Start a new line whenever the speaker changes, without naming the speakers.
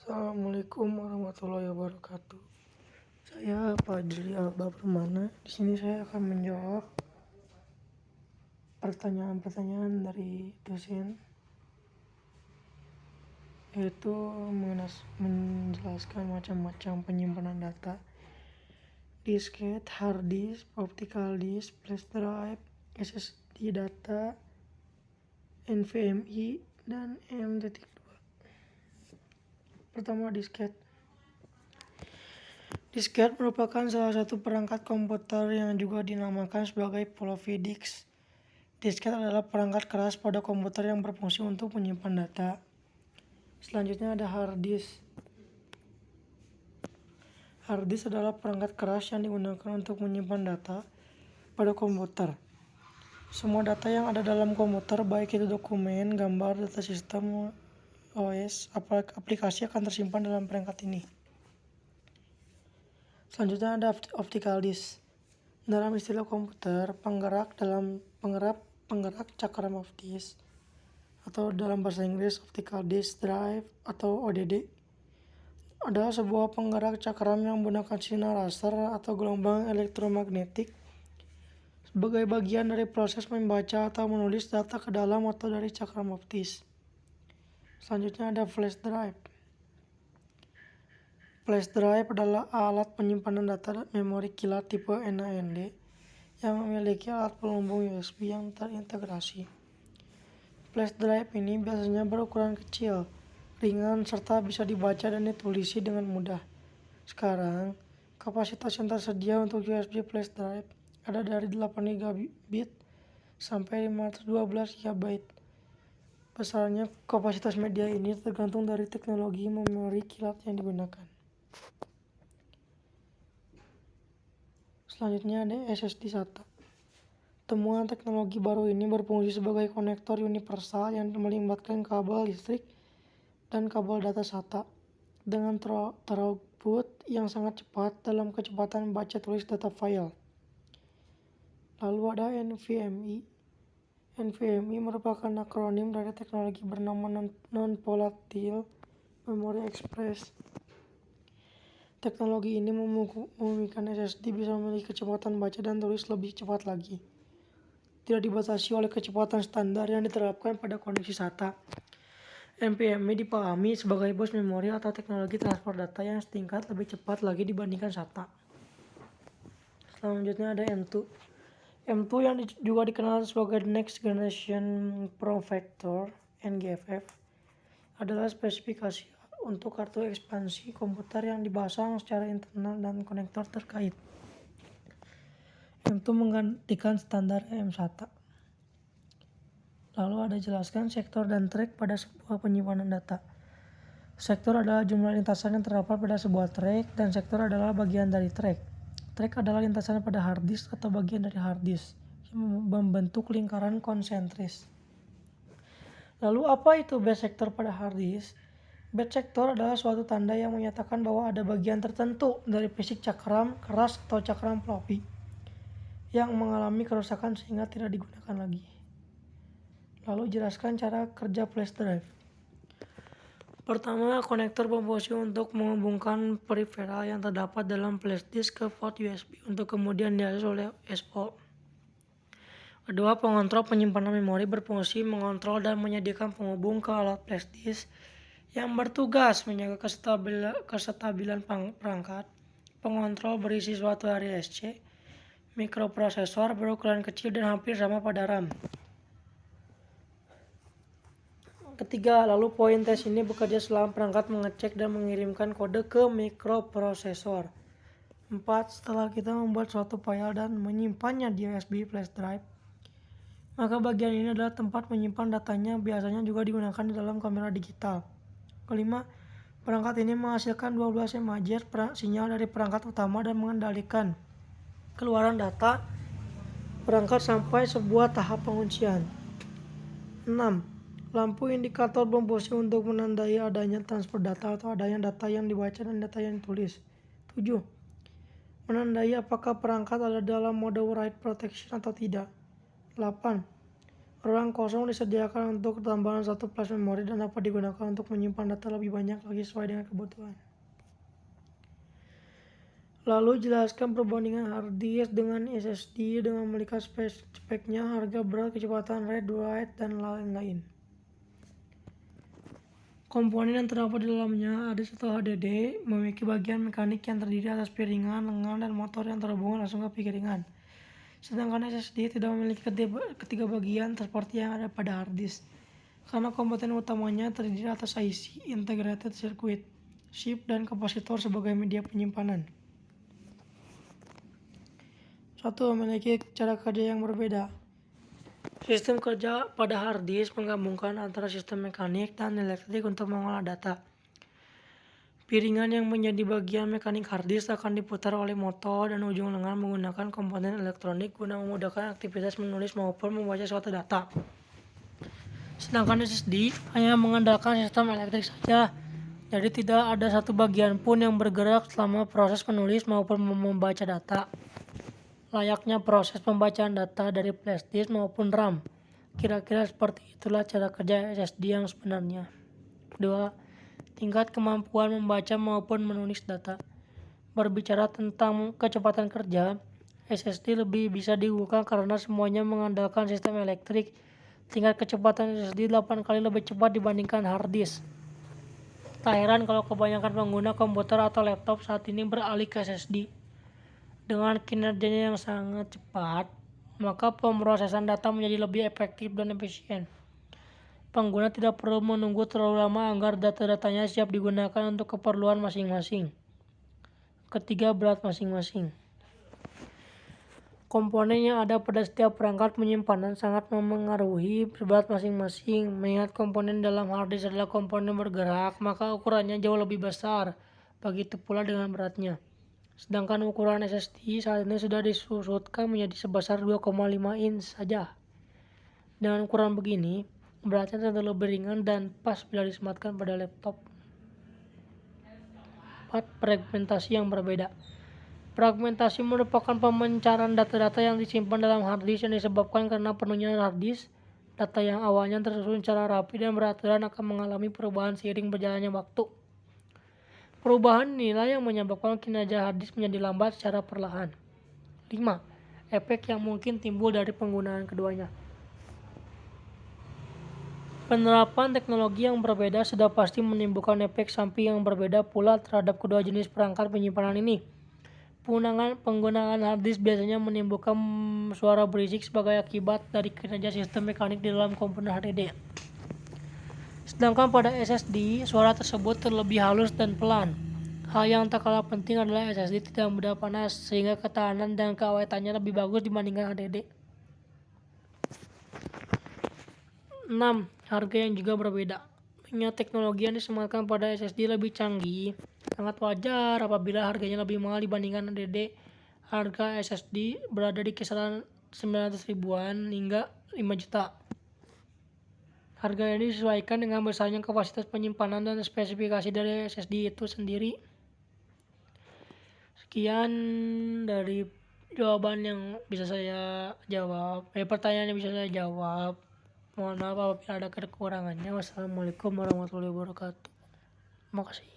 Assalamualaikum warahmatullahi wabarakatuh. Saya Fadli Alba Permana. Di sini saya akan menjawab pertanyaan-pertanyaan dari dosen, yaitu menjelaskan macam-macam penyimpanan data: disket, hard disk, optical disk, flash drive, SSD data, NVMe, dan M.2. Pertama, disket. Disket merupakan salah satu perangkat komputer yang juga dinamakan sebagai floppy disk. Disket adalah perangkat keras pada komputer yang berfungsi untuk menyimpan data. Selanjutnya ada hard disk. Hard disk adalah perangkat keras yang digunakan untuk menyimpan data pada komputer. Semua data yang ada dalam komputer, baik itu dokumen, gambar, data sistem, OS, aplikasi akan tersimpan dalam perangkat ini. Selanjutnya ada optical disk. Dalam istilah komputer, penggerak cakram of disk, atau dalam bahasa Inggris optical disk drive atau ODD, adalah sebuah penggerak cakram yang menggunakan sinar laser atau gelombang elektromagnetik sebagai bagian dari proses membaca atau menulis data ke dalam atau dari cakram optis. Selanjutnya ada flash drive. Flash drive adalah alat penyimpanan data memori kilat tipe NAND yang memiliki alat pelambung USB yang terintegrasi. Flash drive ini biasanya berukuran kecil, ringan, serta bisa dibaca dan ditulisi dengan mudah. Sekarang, kapasitas yang tersedia untuk USB flash drive ada dari 8 GB sampai 512 GB. Besarnya kapasitas media ini tergantung dari teknologi memori kilat yang digunakan. Selanjutnya ada SSD SATA. Temuan teknologi baru ini berfungsi sebagai konektor universal yang melibatkan kabel listrik dan kabel data SATA dengan throughput yang sangat cepat dalam kecepatan baca tulis data file. Lalu ada NVMe. NVMe merupakan akronim dari teknologi bernama Non-Volatile Memory Express. Teknologi ini memungkinkan SSD bisa memiliki kecepatan baca dan tulis lebih cepat lagi. Tidak dibatasi oleh kecepatan standar yang diterapkan pada koneksi SATA. NVMe dipahami sebagai bus memori atau teknologi transfer data yang setingkat lebih cepat lagi dibandingkan SATA. Selanjutnya ada M2. M2 yang juga dikenal sebagai Next Generation Form Factor (NGFF) adalah spesifikasi untuk kartu ekspansi komputer yang dipasang secara internal dan konektor terkait. M2 menggantikan standar M-SATA. Lalu ada jelaskan sektor dan track pada sebuah penyimpanan data. Sektor adalah jumlah lintasan yang terdapat pada sebuah track, dan sektor adalah bagian dari track. Track adalah lintasan pada hard disk atau bagian dari hard disk yang membentuk lingkaran konsentris. Lalu apa itu base sektor pada hard disk? Base sektor adalah suatu tanda yang menyatakan bahwa ada bagian tertentu dari fisik cakram keras atau cakram floppy yang mengalami kerusakan sehingga tidak digunakan lagi. Lalu jelaskan cara kerja flash drive. Pertama, konektor berfungsi untuk menghubungkan peripheral yang terdapat dalam flash disk ke port USB untuk kemudian diakses oleh SO. Kedua, pengontrol penyimpanan memori berfungsi mengontrol dan menyediakan penghubung ke alat flash disk yang bertugas menjaga kestabilan perangkat. Pengontrol berisi suatu RISC, mikroprosesor berukuran kecil dan hampir sama pada RAM. Ketiga, lalu poin tes ini bekerja selama perangkat mengecek dan mengirimkan kode ke mikroprosesor. 4. Setelah kita membuat suatu file dan menyimpannya di USB flash drive, maka bagian ini adalah tempat menyimpan datanya, biasanya juga digunakan di dalam kamera digital. Kelima, perangkat ini menghasilkan 12 imager sinyal dari perangkat utama dan mengendalikan keluaran data perangkat sampai sebuah tahap penguncian. 6. Lampu indikator berfungsi untuk menandai adanya transfer data atau adanya data yang dibaca dan data yang ditulis. 7. Menandai apakah perangkat ada dalam mode write protection atau tidak. 8. Ruang kosong disediakan untuk tambahan satu flash memori dan dapat digunakan untuk menyimpan data lebih banyak lagi sesuai dengan kebutuhan. Lalu jelaskan perbandingan hard disk dengan SSD dengan melihat speknya, harga, berat, kecepatan read, write, dan lain-lain. Komponen yang terdapat di dalamnya ada satu HDD, memiliki bagian mekanik yang terdiri atas piringan, lengan, dan motor yang terhubung langsung ke piringan. Sedangkan SSD tidak memiliki ketiga bagian seperti yang ada pada hard disk. Karena komponen utamanya terdiri atas IC, Integrated Circuit, chip, dan kapasitor sebagai media penyimpanan. Satu, memiliki cara kerja yang berbeda. Sistem kerja pada hard disk menggabungkan antara sistem mekanik dan elektrik untuk mengolah data. Piringan yang menjadi bagian mekanik hard disk akan diputar oleh motor dan ujung lengan menggunakan komponen elektronik guna memudahkan aktivitas menulis maupun membaca suatu data. Sedangkan SSD hanya mengandalkan sistem elektrik saja, jadi tidak ada satu bagian pun yang bergerak selama proses menulis maupun membaca data. Layaknya proses pembacaan data dari flash disk maupun RAM. Kira-kira seperti itulah cara kerja SSD yang sebenarnya. Kedua, tingkat kemampuan membaca maupun menulis data. Berbicara tentang kecepatan kerja, SSD lebih bisa diunggulkan karena semuanya mengandalkan sistem elektrik. Tingkat kecepatan SSD 8 kali lebih cepat dibandingkan hard disk. Tak heran kalau kebanyakan pengguna komputer atau laptop saat ini beralih ke SSD. Dengan kinerjanya yang sangat cepat, maka pemrosesan data menjadi lebih efektif dan efisien. Pengguna tidak perlu menunggu terlalu lama agar data-datanya siap digunakan untuk keperluan masing-masing. Ketiga, berat masing-masing. Komponen yang ada pada setiap perangkat penyimpanan sangat memengaruhi berat masing-masing. Mengingat komponen dalam hard disk adalah komponen bergerak, maka ukurannya jauh lebih besar. Begitu pula dengan beratnya. Sedangkan ukuran SSD saat ini sudah disusutkan menjadi sebesar 2,5 inch saja. Dengan ukuran begini, beratnya tentu lebih ringan dan pas bila disematkan pada laptop. 4. Fragmentasi yang berbeda. Fragmentasi merupakan pemencaran data-data yang disimpan dalam hard disk yang disebabkan karena penuhnya hard disk. Data yang awalnya tersusun secara rapi dan beraturan akan mengalami perubahan seiring berjalannya waktu. Perubahan inilah yang menyebabkan kinerja hard disk menjadi lambat secara perlahan. 5. Efek yang mungkin timbul dari penggunaan keduanya. Penerapan teknologi yang berbeda sudah pasti menimbulkan efek samping yang berbeda pula terhadap kedua jenis perangkat penyimpanan ini. Penggunaan hard disk biasanya menimbulkan suara berisik sebagai akibat dari kinerja sistem mekanik di dalam komponen HDD. Sedangkan pada SSD, suara tersebut terlebih halus dan pelan. Hal yang tak kalah penting adalah SSD tidak mudah panas, sehingga ketahanan dan keawetannya lebih bagus dibandingkan HDD. 6. Harga yang juga berbeda. Mengingat teknologi yang disematkan pada SSD lebih canggih, sangat wajar apabila harganya lebih mahal dibandingkan HDD. Harga SSD berada di kisaran 900 ribuan hingga 5 juta. Harga ini disesuaikan dengan besarnya kapasitas penyimpanan dan spesifikasi dari SSD itu sendiri. Sekian dari jawaban yang bisa saya jawab. Pertanyaan yang bisa saya jawab. Mohon maaf apabila ada kekurangannya. Wassalamualaikum warahmatullahi wabarakatuh. Terima kasih.